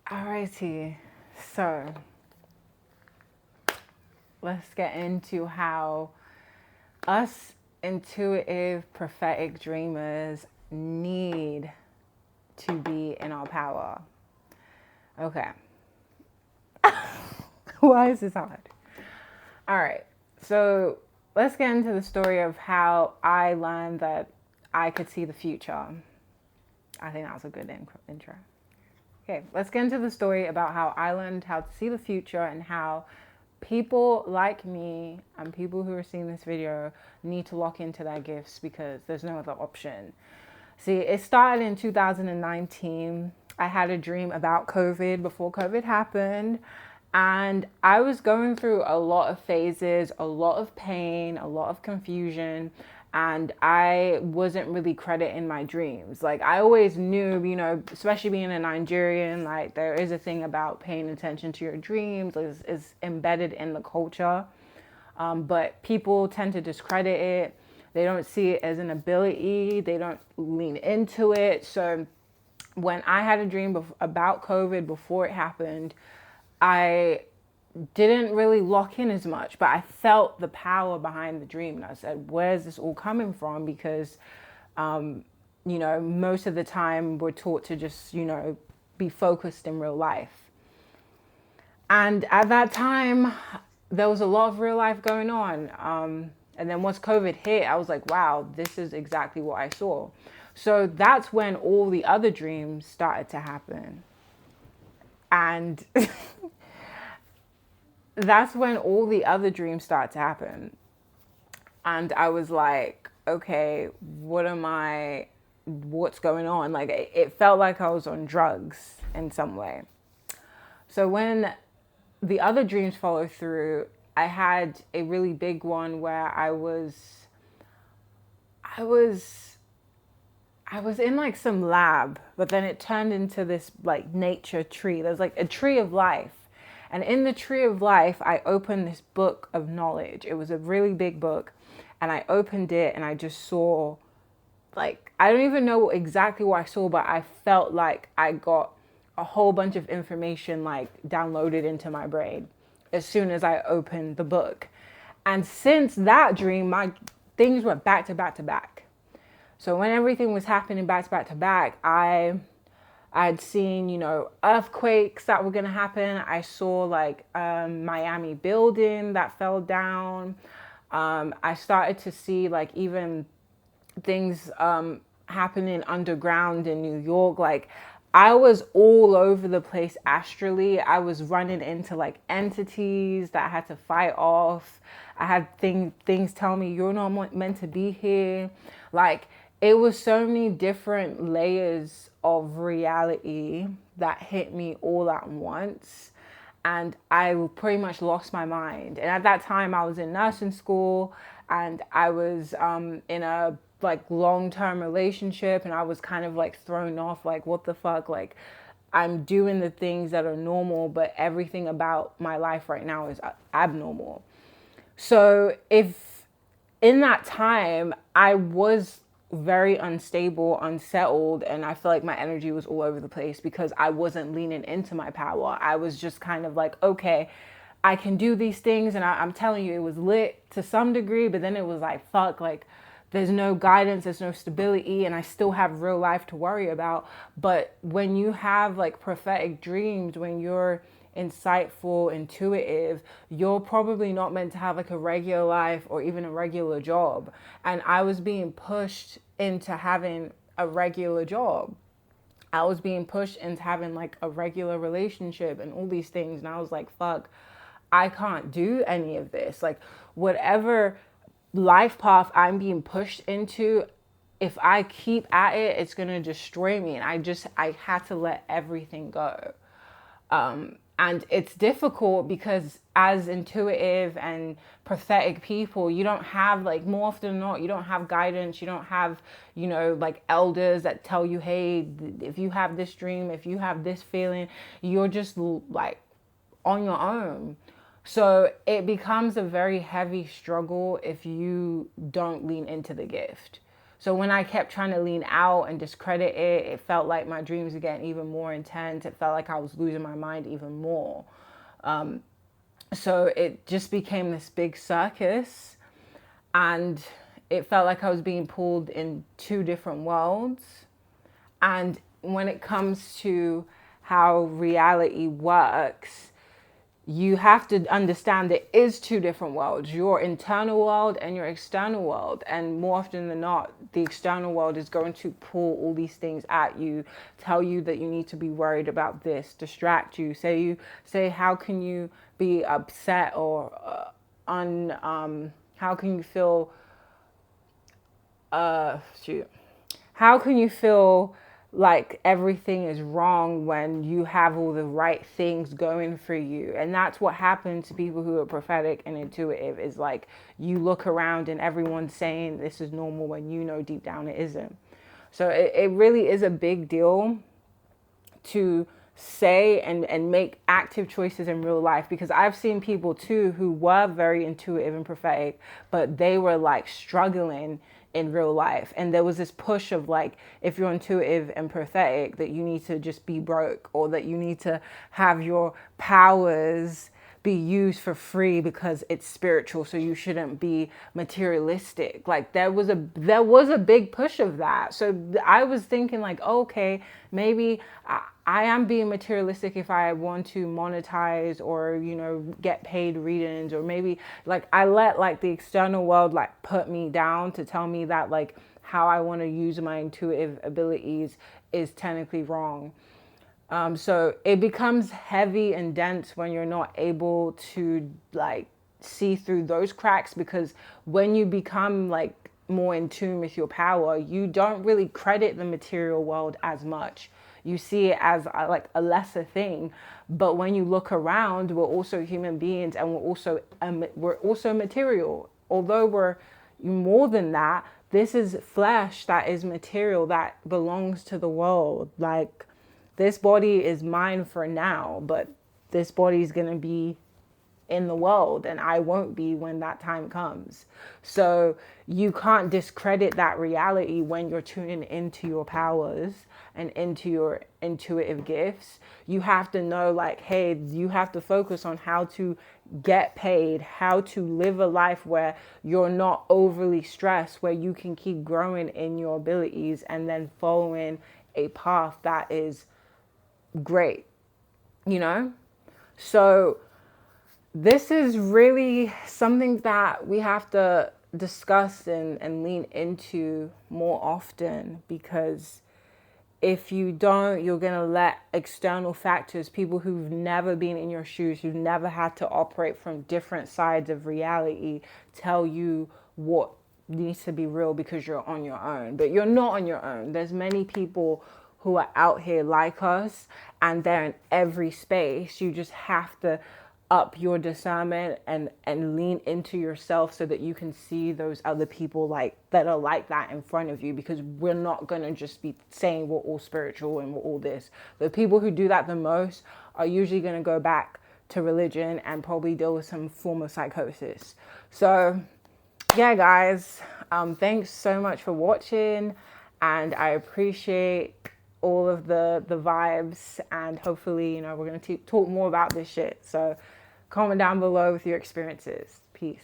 Alrighty, so let's get into how us intuitive prophetic dreamers need to be in our power. Okay. Why is this hard? All right. So let's get into the story of how I learned that I could see the future. I think that was a good intro. Okay, let's get into the story about how I learned how to see the future and how people like me and people who are seeing this video need to lock into their gifts because there's no other option. See, it started in 2019. I had a dream about COVID before COVID happened. And I was going through a lot of phases, a lot of pain, a lot of confusion. And I wasn't really crediting my dreams. Like, I always knew, especially being a Nigerian, like, there is a thing about paying attention to your dreams, is embedded in the culture. But people tend to discredit it. They don't see it as an ability. They don't lean into it. So when I had a dream about COVID before it happened, I didn't really lock in as much, but I felt the power behind the dream. And I said, where's this all coming from? Because, most of the time we're taught to just, be focused in real life. And at that time, there was a lot of real life going on. And then once COVID hit, I was like, wow, this is exactly what I saw. So that's when all the other dreams started to happen. And that's when all the other dreams start to happen. And I was like, okay, what's going on? Like, it felt like I was on drugs in some way. So when the other dreams follow through, I had a really big one where I was in like some lab, but then it turned into this like nature tree. There's like a tree of life. And in the tree of life, I opened this book of knowledge. It was a really big book. And I opened it and I just saw, like, I don't even know exactly what I saw, but I felt like I got a whole bunch of information like downloaded into my brain as soon as I opened the book. And since that dream, my things were back to back to back. So when everything was happening back to back to back, I'd seen, earthquakes that were going to happen. I saw like Miami building that fell down. I started to see like even things happening underground in New York. Like, I was all over the place astrally. I was running into like entities that I had to fight off. I had things tell me you're not meant to be here. Like, it was so many different layers of reality that hit me all at once. And I pretty much lost my mind. And at that time, I was in nursing school and I was in a like long-term relationship, and I was kind of like thrown off, like, what the fuck? Like, I'm doing the things that are normal, but everything about my life right now is abnormal. So if in that time I was very unstable, unsettled, and I feel like my energy was all over the place because I wasn't leaning into my power. I was just kind of like, okay, I can do these things, and I'm telling you, it was lit to some degree, but then it was like, fuck, like, there's no guidance, there's no stability, and I still have real life to worry about. But when you have like prophetic dreams, when you're insightful, intuitive, you're probably not meant to have like a regular life or even a regular job. And I was being pushed into having a regular job. I was being pushed into having like a regular relationship and all these things. And I was like, fuck, I can't do any of this. Like, whatever life path I'm being pushed into, if I keep at it, it's going to destroy me. And I had to let everything go. And it's difficult because as intuitive and prophetic people, you don't have, like, more often than not, you don't have guidance. You don't have, like elders that tell you, hey, if you have this dream, if you have this feeling, you're just like on your own. So it becomes a very heavy struggle if you don't lean into the gift. So when I kept trying to lean out and discredit it, it felt like my dreams were getting even more intense. It felt like I was losing my mind even more. So it just became this big circus, and it felt like I was being pulled in two different worlds. And when it comes to how reality works, you have to understand there is two different worlds, your internal world and your external world. And more often than not, the external world is going to pull all these things at you, tell you that you need to be worried about this, distract you, say how can you be upset or how can you feel how can you feel like everything is wrong when you have all the right things going for you? And that's what happens to people who are prophetic and intuitive, is like you look around and everyone's saying this is normal when you know deep down it isn't. So it really is a big deal to say and make active choices in real life, because I've seen people too who were very intuitive and prophetic, but they were like struggling in real life. And there was this push of like, if you're intuitive and prophetic, that you need to just be broke, or that you need to have your powers be used for free because it's spiritual, so you shouldn't be materialistic. Like there was a big push of that. So I was thinking like, okay, maybe I am being materialistic if I want to monetize or, you know, get paid readings, or maybe like I let like the external world like put me down to tell me that like how I want to use my intuitive abilities is technically wrong. So it becomes heavy and dense when you're not able to like see through those cracks, because when you become like more in tune with your power, you don't really credit the material world as much. You see it as like a lesser thing. But when you look around, we're also human beings, and we're also material. Although we're more than that, this is flesh that is material that belongs to the world. Like, this body is mine for now, but this body is going to be in the world, and I won't be when that time comes. So you can't discredit that reality when you're tuning into your powers and into your intuitive gifts. You have to know like, hey, you have to focus on how to get paid, how to live a life where you're not overly stressed, where you can keep growing in your abilities and then following a path that is great, you know? So this is really something that we have to discuss and lean into more often, because if you don't, you're going to let external factors, people who've never been in your shoes, who've never had to operate from different sides of reality, tell you what needs to be real because you're on your own. But you're not on your own. There's many people who are out here like us, and they're in every space. You just have to up your discernment and lean into yourself so that you can see those other people like that are like that in front of you, because we're not going to just be saying we're all spiritual and we're all this. The people who do that the most are usually going to go back to religion and probably deal with some form of psychosis. So yeah, guys, thanks so much for watching, and I appreciate all of the vibes, and hopefully, you know, we're going to talk more about this shit. So comment down below with your experiences. Peace.